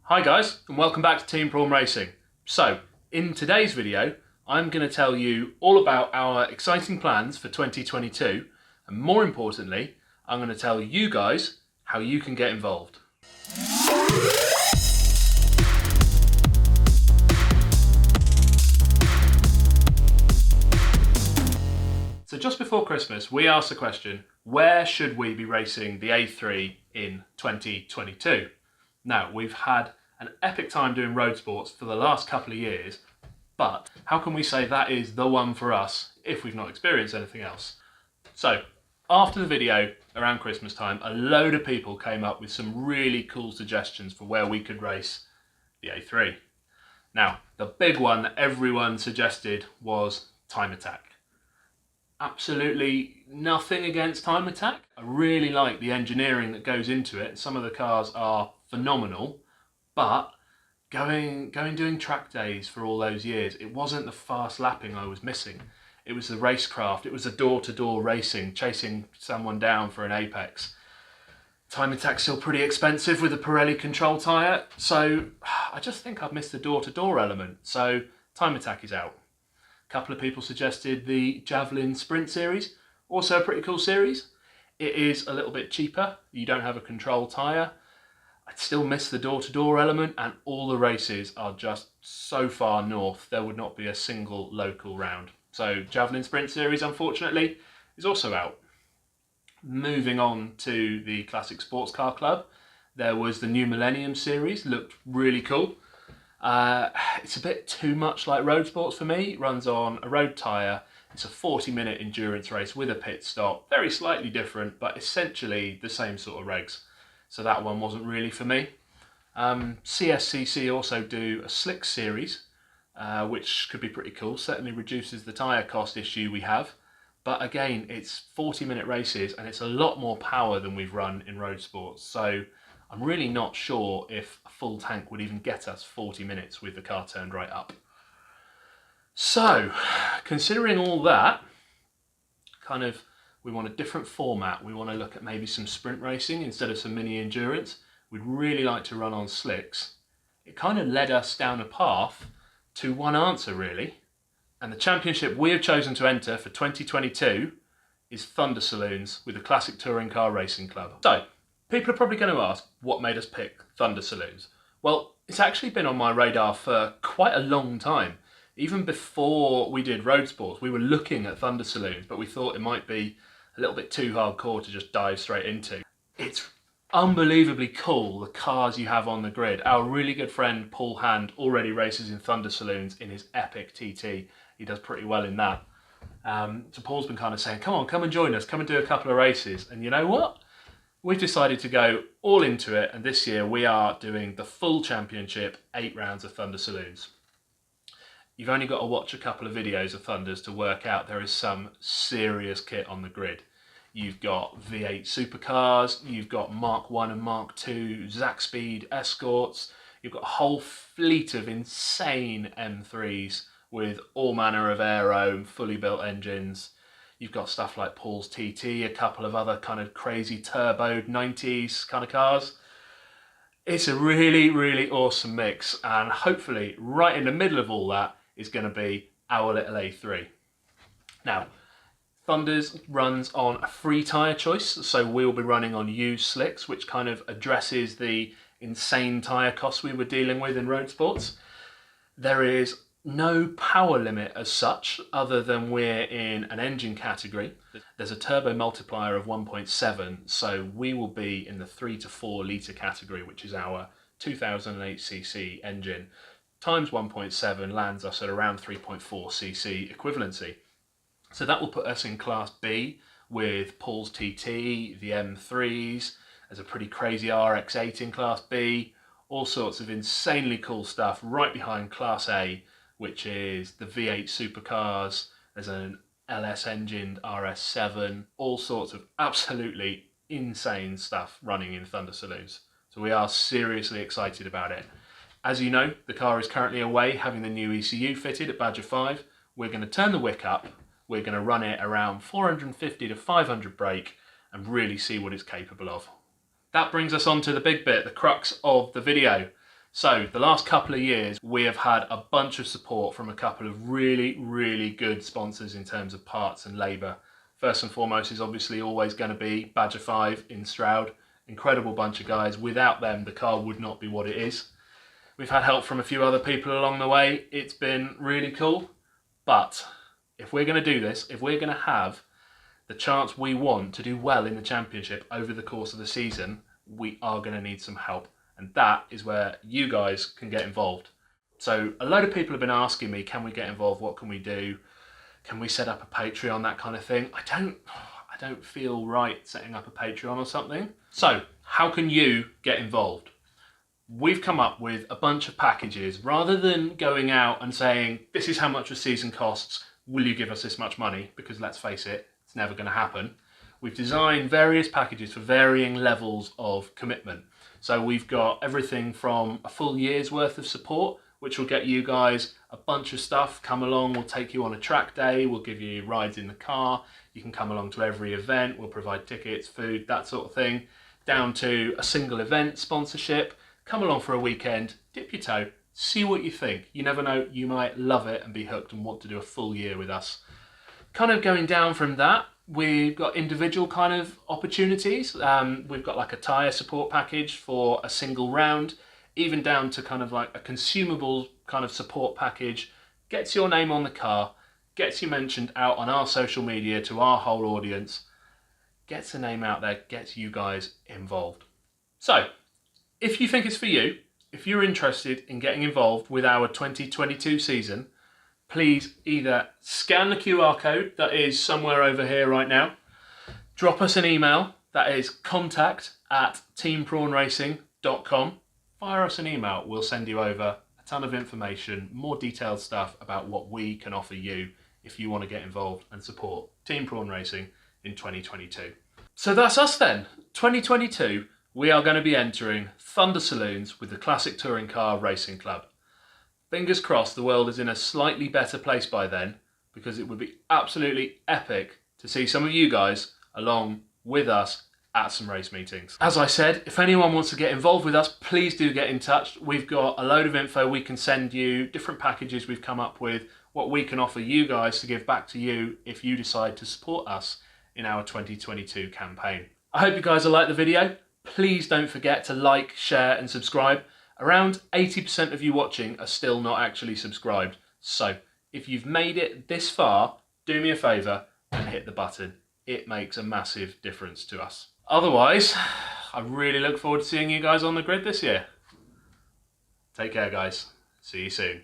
Hi guys, and welcome back to Team Prawn Racing. So, in today's video, I'm going to tell you all about our exciting plans for 2022, and more importantly, I'm going to tell you guys how you can get involved. So just before Christmas, we asked the question, where should we be racing the A3 in 2022? Now, we've had an epic time doing road sports for the last couple of years, but how can we say that is the one for us if we've not experienced anything else? So, after the video around Christmas time, a load of people came up with some really cool suggestions for where we could race the A3. Now, the big one that everyone suggested was Time Attack. Absolutely nothing against Time Attack. I really like the engineering that goes into it. Some of the cars are phenomenal, but doing track days for all those years, it wasn't the fast lapping I was missing. It was the racecraft, it was the door-to-door racing, chasing someone down for an apex. Time Attack's still pretty expensive with a Pirelli control tyre, so I just think I've missed the door-to-door element, so Time Attack is out. A couple of people suggested the Javelin Sprint series, also a pretty cool series. It is a little bit cheaper, you don't have a control tyre. I'd still miss the door-to-door element, and all the races are just so far north, there would not be a single local round. So Javelin Sprint series, unfortunately, is also out. Moving on to the Classic Sports Car Club, there was the New Millennium series, looked really cool. It's a bit too much like road sports for me. It runs on a road tyre. It's a 40-minute endurance race with a pit stop. Very slightly different, but essentially the same sort of regs. So that one wasn't really for me. CSCC also do a slick series, which could be pretty cool. Certainly reduces the tyre cost issue we have. But again, it's 40-minute races and it's a lot more power than we've run in road sports. So I'm really not sure if a full tank would even get us 40 minutes with the car turned right up. So, considering all that, we want a different format. We want to look at maybe some sprint racing instead of some mini endurance. We'd really like to run on slicks. It kind of led us down a path to one answer, really. And the championship we have chosen to enter for 2022 is Thunder Saloons with the Classic Touring Car Racing Club. So, people are probably going to ask, what made us pick Thunder Saloons? Well, it's actually been on my radar for quite a long time. Even before we did road sports, we were looking at Thunder Saloons, but we thought it might be a little bit too hardcore to just dive straight into. It's unbelievably cool, the cars you have on the grid. Our really good friend Paul Hand already races in Thunder Saloons in his epic TT. He does pretty well in that. So Paul's been kind of saying, come on, come and join us, come and do a couple of races. And you know what? We've decided to go all into it, and this year we are doing the full championship, 8 rounds of Thunder Saloons. You've only got to watch a couple of videos of Thunders to work out there is some serious kit on the grid. You've got V8 supercars, you've got Mark 1 and Mark 2 Zack Speed Escorts, you've got a whole fleet of insane M3s with all manner of aero and fully built engines. You've got stuff like Paul's TT, a couple of other kind of crazy turboed 90s kind of cars. It's a really, really awesome mix, and hopefully right in the middle of all that is going to be our little A3. Now, Thunders runs on a free tyre choice, so we'll be running on used slicks, which kind of addresses the insane tyre costs we were dealing with in road sports. There is no power limit as such, other than we're in an engine category. There's a turbo multiplier of 1.7, so we will be in the 3 to 4 litre category, which is our 2008cc engine, times 1.7 lands us at around 3.4cc equivalency. So that will put us in Class B with Paul's TT, the M3s, there's a pretty crazy RX-8 in Class B, all sorts of insanely cool stuff right behind Class A, which is the V8 supercars, there's an LS engined RS7, all sorts of absolutely insane stuff running in Thunder Saloons. So we are seriously excited about it. As you know, the car is currently away having the new ECU fitted at Badger 5. We're going to turn the wick up, we're going to run it around 450 to 500 brake and really see what it's capable of. That brings us on to the big bit, the crux of the video. So the last couple of years, we have had a bunch of support from a couple of really, really good sponsors in terms of parts and labour. First and foremost is obviously always going to be Badger 5 in Stroud. Incredible bunch of guys. Without them, the car would not be what it is. We've had help from a few other people along the way. It's been really cool. But if we're going to do this, if we're going to have the chance we want to do well in the championship over the course of the season, we are going to need some help. And that is where you guys can get involved. So a load of people have been asking me, can we get involved? What can we do? Can we set up a Patreon, that kind of thing? I don't feel right setting up a Patreon or something. So how can you get involved? We've come up with a bunch of packages. Rather than going out and saying, this is how much a season costs, will you give us this much money? Because let's face it, it's never going to happen. We've designed various packages for varying levels of commitment. So we've got everything from a full year's worth of support, which will get you guys a bunch of stuff. Come along, we'll take you on a track day, we'll give you rides in the car, you can come along to every event, we'll provide tickets, food, that sort of thing, down to a single event sponsorship. Come along for a weekend, dip your toe, see what you think. You never know, you might love it and be hooked and want to do a full year with us. Kind of going down from that, we've got individual kind of opportunities. We've got like a tyre support package for a single round, even down to kind of like a consumable kind of support package. Gets your name on the car, gets you mentioned out on our social media to our whole audience, gets the name out there, gets you guys involved. So, if you think it's for you, if you're interested in getting involved with our 2022 season, please either scan the QR code that is somewhere over here right now, drop us an email, that is contact@teamprawnracing.com. Fire us an email, we'll send you over a ton of information, more detailed stuff about what we can offer you if you want to get involved and support Team Prawn Racing in 2022. So that's us then. 2022, we are going to be entering Thunder Saloons with the Classic Touring Car Racing Club. Fingers crossed the world is in a slightly better place by then, because it would be absolutely epic to see some of you guys along with us at some race meetings. As I said, if anyone wants to get involved with us, please do get in touch. We've got a load of info we can send you, different packages we've come up with, what we can offer you guys to give back to you if you decide to support us in our 2022 campaign. I hope you guys will like the video. Please don't forget to like, share and subscribe. Around 80% of you watching are still not actually subscribed. So if you've made it this far, do me a favour and hit the button. It makes a massive difference to us. Otherwise, I really look forward to seeing you guys on the grid this year. Take care, guys. See you soon.